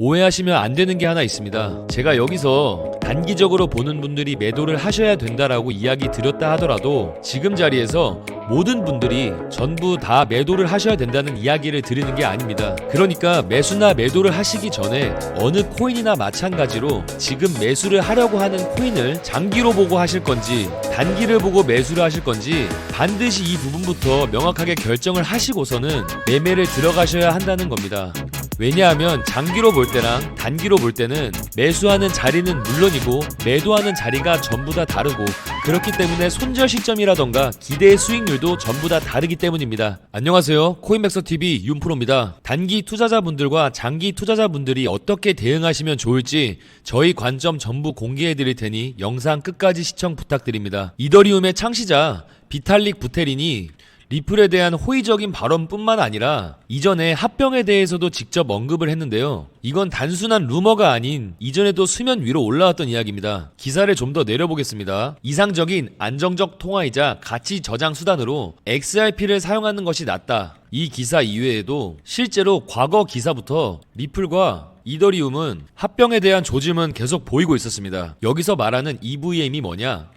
오해하시면 안 되는 게 하나 있습니다. 제가 여기서 단기적으로 보는 분들이 매도를 하셔야 된다라고 이야기 드렸다 하더라도 지금 자리에서 모든 분들이 전부 다 매도를 하셔야 된다는 이야기를 드리는 게 아닙니다. 그러니까 매수나 매도를 하시기 전에 어느 코인이나 마찬가지로 지금 매수를 하려고 하는 코인을 장기로 보고 하실 건지 단기를 보고 매수를 하실 건지 반드시 이 부분부터 명확하게 결정을 하시고서는 매매를 들어가셔야 한다는 겁니다. 왜냐하면 장기로 볼 때랑 단기로 볼 때는 매수하는 자리는 물론이고 매도하는 자리가 전부 다 다르고 그렇기 때문에 손절 시점이라던가 기대의 수익률도 전부 다 다르기 때문입니다. 안녕하세요. 코인백서TV 윤프로입니다. 단기 투자자분들과 장기 투자자분들이 어떻게 대응하시면 좋을지 저희 관점 전부 공개해 드릴 테니 영상 끝까지 시청 부탁드립니다. 이더리움의 창시자 비탈릭 부테린이 리플에 대한 호의적인 발언뿐만 아니라 이전에 합병에 대해서도 직접 언급을 했는데요. 이건 단순한 루머가 아닌 이전에도 수면 위로 올라왔던 이야기입니다. 기사를 좀 더 내려보겠습니다. 이상적인 안정적 통화이자 가치 저장 수단으로 XRP를 사용하는 것이 낫다. 이 기사 이외에도 실제로 과거 기사부터 리플과 이더리움은 합병에 대한 조짐은 계속 보이고 있었습니다. 여기서 말하는 EVM이 뭐냐?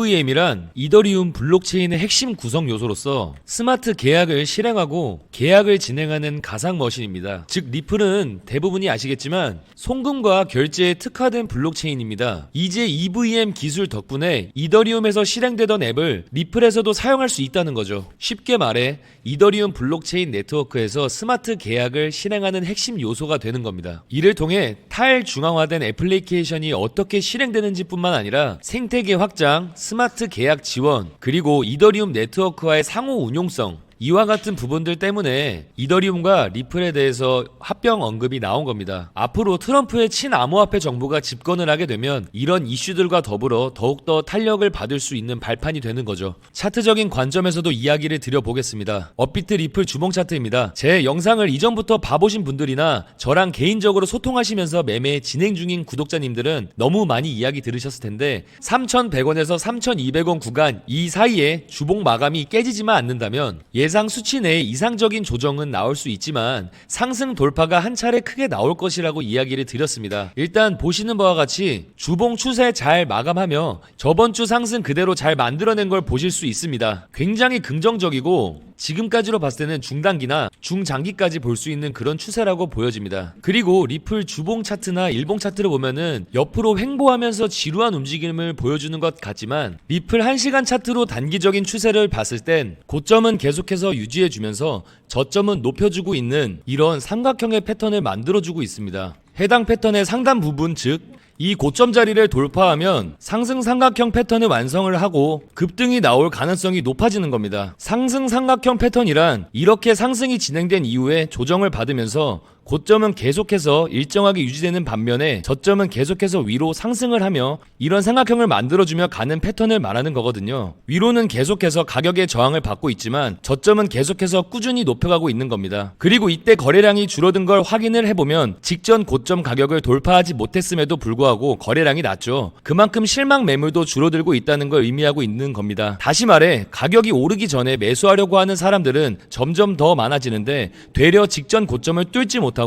EVM이란 이더리움 블록체인의 핵심 구성 요소로서 스마트 계약을 실행하고 계약을 진행하는 가상 머신입니다. 즉 리플은 대부분이 아시겠지만 송금과 결제에 특화된 블록체인입니다. 이제 EVM 기술 덕분에 이더리움에서 실행되던 앱을 리플에서도 사용할 수 있다는 거죠. 쉽게 말해 이더리움 블록체인 네트워크에서 스마트 계약을 실행하는 핵심 요소가 되는 겁니다. 이를 통해 탈중앙화된 애플리케이션이 어떻게 실행되는지 뿐만 아니라 생태계 확장, 스마트 계약 지원, 그리고 이더리움 네트워크와의 상호 운용성, 이와 같은 부분들 때문에 이더리움과 리플에 대해서 합병 언급이 나온 겁니다. 앞으로 트럼프의 친암호화폐 정부가 집권을 하게 되면 이런 이슈들과 더불어 더욱더 탄력을 받을 수 있는 발판이 되는 거죠. 차트적인 관점에서도 이야기를 드려보겠습니다. 업비트 리플 주봉 차트입니다. 제 영상을 이전부터 봐보신 분들이나 저랑 개인적으로 소통하시면서 매매 진행 중인 구독자님들은 너무 많이 이야기 들으셨을 텐데 3,100원에서 3,200원 구간 이 사이에 주봉 마감이 깨지지만 않는다면 예상 수치 내에 이상적인 조정은 나올 수 있지만 상승 돌파가 한 차례 크게 나올 것이라고 이야기를 드렸습니다. 일단 보시는 바와 같이 주봉 추세 잘 마감하며 저번 주 상승 그대로 잘 만들어낸 걸 보실 수 있습니다. 굉장히 긍정적이고 지금까지로 봤을 때는 중단기나 중장기까지 볼 수 있는 그런 추세라고 보여집니다. 그리고 리플 주봉 차트나 일봉 차트를 보면은 옆으로 횡보하면서 지루한 움직임을 보여주는 것 같지만 리플 1시간 차트로 단기적인 추세를 봤을 땐 고점은 계속해서 유지해주면서 저점은 높여주고 있는 이런 삼각형의 패턴을 만들어주고 있습니다. 해당 패턴의 상단 부분 즉 이 고점 자리를 돌파하면 상승 삼각형 패턴을 완성을 하고 급등이 나올 가능성이 높아지는 겁니다. 상승 삼각형 패턴이란 이렇게 상승이 진행된 이후에 조정을 받으면서 고점은 계속해서 일정하게 유지되는 반면에 저점은 계속해서 위로 상승을 하며 이런 삼각형을 만들어주며 가는 패턴을 말하는 거거든요. 위로는 계속해서 가격의 저항을 받고 있지만 저점은 계속해서 꾸준히 높여가고 있는 겁니다. 그리고 이때 거래량이 줄어든 걸 확인을 해보면 직전 고점 가격을 돌파하지 못했음에도 불구하고 거래량이 낮죠. 그만큼 실망 매물도 줄어들고 있다는 걸 의미하고 있는 겁니다. 다시 말해 가격이 오르기 전에 매수하려고 하는 사람들은 점점 더 많아지는데 되려 직전 고점을 뚫지 못하고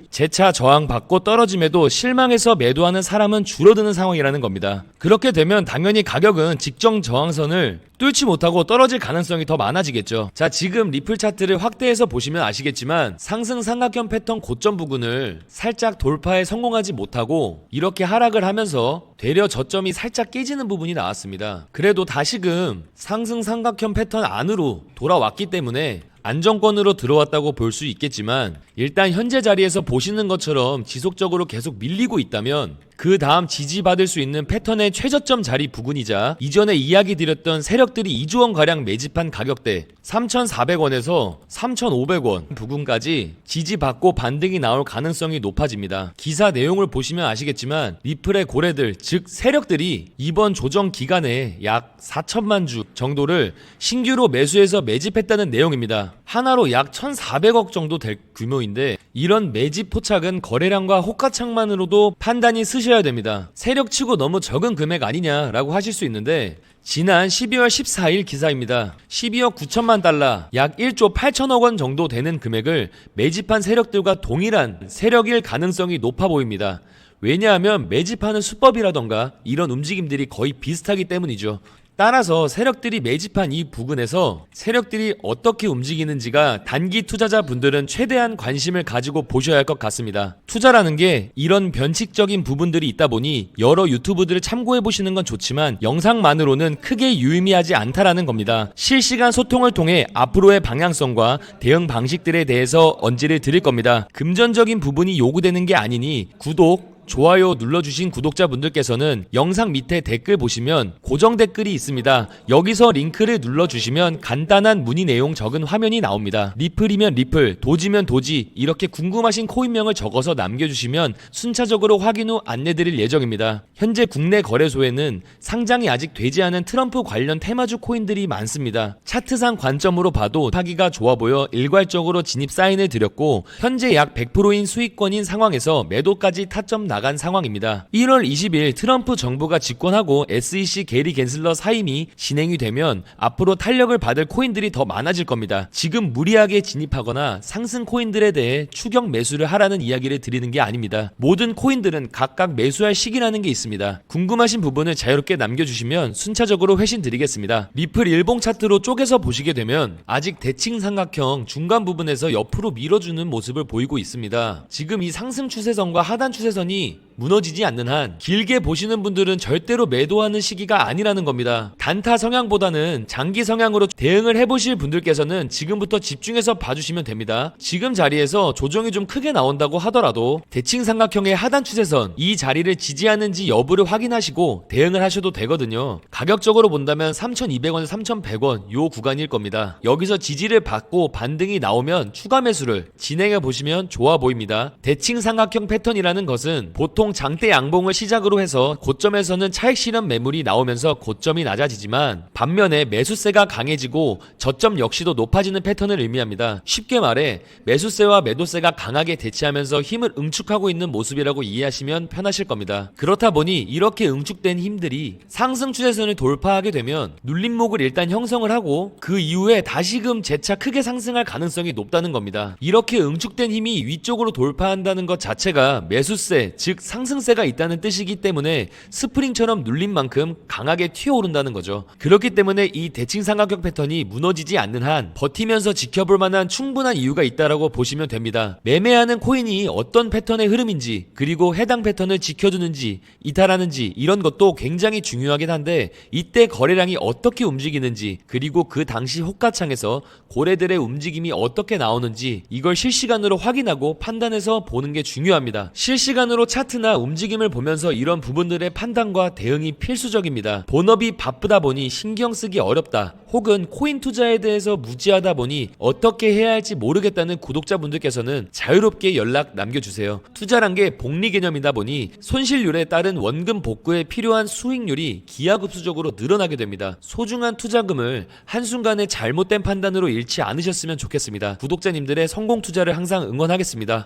재차 저항받고 떨어짐에도 실망해서 매도하는 사람은 줄어드는 상황이라는 겁니다. 그렇게 되면 당연히 가격은 직전 저항선을 뚫지 못하고 떨어질 가능성이 더 많아지겠죠. 자, 지금 리플 차트를 확대해서 보시면 아시겠지만 상승 삼각형 패턴 고점 부근을 살짝 돌파에 성공하지 못하고 이렇게 하락을 하면서 되려 저점이 살짝 깨지는 부분이 나왔습니다. 그래도 다시금 상승 삼각형 패턴 안으로 돌아왔기 때문에 안정권으로 들어왔다고 볼 수 있겠지만 일단 현재 자리에서 보시는 것처럼 지속적으로 계속 밀리고 있다면 그 다음 지지받을 수 있는 패턴의 최저점 자리 부근이자 이전에 이야기 드렸던 세력들이 2조원가량 매집한 가격대 3,400원에서 3,500원 부근까지 지지받고 반등이 나올 가능성이 높아집니다. 기사 내용을 보시면 아시겠지만 리플의 고래들 즉 세력들이 이번 조정 기간에 약 4천만 주 정도를 신규로 매수해서 매집했다는 내용입니다. 하나로 약 1,400억 정도 될 규모인데 이런 매집 포착은 거래량과 호가창만으로도 판단이 스시 찾으셔야 됩니다. 세력치고 너무 적은 금액 아니냐라고 하실 수 있는데 지난 12월 14일 기사입니다. 12억 9천만 달러, 약 1조 8천억 원 정도 되는 금액을 매집한 세력들과 동일한 세력일 가능성이 높아 보입니다. 왜냐하면 매집하는 수법이라던가 이런 움직임들이 거의 비슷하기 때문이죠. 따라서 세력들이 매집한 이 부근에서 세력들이 어떻게 움직이는지가 단기 투자자분들은 최대한 관심을 가지고 보셔야 할 것 같습니다. 투자라는 게 이런 변칙적인 부분들이 있다 보니 여러 유튜브들을 참고해 보시는 건 좋지만 영상만으로는 크게 유의미하지 않다라는 겁니다. 실시간 소통을 통해 앞으로의 방향성과 대응 방식들에 대해서 언지를 드릴 겁니다. 금전적인 부분이 요구되는 게 아니니 구독, 좋아요 눌러주신 구독자분들께서는 영상 밑에 댓글 보시면 고정 댓글이 있습니다. 여기서 링크를 눌러주시면 간단한 문의 내용 적은 화면이 나옵니다. 리플이면 리플, 도지면 도지 이렇게 궁금하신 코인명을 적어서 남겨주시면 순차적으로 확인 후 안내드릴 예정입니다. 현재 국내 거래소에는 상장이 아직 되지 않은 트럼프 관련 테마주 코인들이 많습니다. 차트상 관점으로 봐도 하기가 좋아 보여 일괄적으로 진입 사인을 드렸고 현재 약 100%인 수익권인 상황에서 매도까지 타점 나간 상황입니다. 1월 20일 트럼프 정부가 집권하고 SEC 게리 겐슬러 사임이 진행이 되면 앞으로 탄력을 받을 코인들이 더 많아질 겁니다. 지금 무리하게 진입하거나 상승 코인들에 대해 추격 매수를 하라는 이야기를 드리는 게 아닙니다. 모든 코인들은 각각 매수할 시기라는 게 있습니다. 궁금하신 부분을 자유롭게 남겨주시면 순차적으로 회신 드리겠습니다. 리플 일봉 차트로 쪼개서 보시게 되면 아직 대칭 삼각형 중간 부분에서 옆으로 밀어주는 모습을 보이고 있습니다. 지금 이 상승 추세선과 하단 추세선이 무너지지 않는 한 길게 보시는 분들은 절대로 매도하는 시기가 아니라는 겁니다. 단타 성향보다는 장기 성향으로 대응을 해보실 분들께서는 지금부터 집중해서 봐주시면 됩니다. 지금 자리에서 조정이 좀 크게 나온다고 하더라도 대칭 삼각형의 하단 추세선 이 자리를 지지하는지 여부를 확인하시고 대응을 하셔도 되거든요. 가격적으로 본다면 3,200원에서 3,100원 요 구간일 겁니다. 여기서 지지를 받고 반등이 나오면 추가 매수를 진행해 보시면 좋아 보입니다. 대칭 삼각형 패턴이라는 것은 보통 장대 양봉을 시작으로 해서 고점에서는 차익 실현 매물이 나오면서 고점이 낮아지지만 반면에 매수세가 강해지고 저점 역시도 높아지는 패턴을 의미합니다. 쉽게 말해 매수세와 매도세가 강하게 대치하면서 힘을 응축하고 있는 모습이라고 이해하시면 편하실 겁니다. 그렇다 보니 이렇게 응축된 힘들이 상승 추세선을 돌파하게 되면 눌림목을 일단 형성을 하고 그 이후에 다시금 재차 크게 상승할 가능성이 높다는 겁니다. 이렇게 응축된 힘이 위쪽으로 돌파한다는 것 자체가 매수세 즉 상승세가 있다는 뜻이기 때문에 스프링처럼 눌린 만큼 강하게 튀어오른다는 거죠. 그렇기 때문에 이 대칭 삼각형 패턴이 무너지지 않는 한 버티면서 지켜볼 만한 충분한 이유가 있다라고 보시면 됩니다. 매매하는 코인이 어떤 패턴의 흐름인지 그리고 해당 패턴을 지켜주는지 이탈하는지 이런 것도 굉장히 중요하긴 한데 이때 거래량이 어떻게 움직이는지 그리고 그 당시 호가창에서 고래들의 움직임이 어떻게 나오는지 이걸 실시간으로 확인하고 판단해서 보는 게 중요합니다. 실시간으로 차트나 움직임을 보면서 이런 부분들의 판단과 대응이 필수적입니다. 본업이 바쁘다 보니 신경 쓰기 어렵다 혹은 코인 투자에 대해서 무지하다 보니 어떻게 해야 할지 모르겠다는 구독자분들께서는 자유롭게 연락 남겨주세요. 투자란 게 복리 개념이다 보니 손실률에 따른 원금 복구에 필요한 수익률이 기하급수적으로 늘어나게 됩니다. 소중한 투자금을 한순간에 잘못된 판단으로 잃지 않으셨으면 좋겠습니다. 구독자님들의 성공 투자를 항상 응원하겠습니다.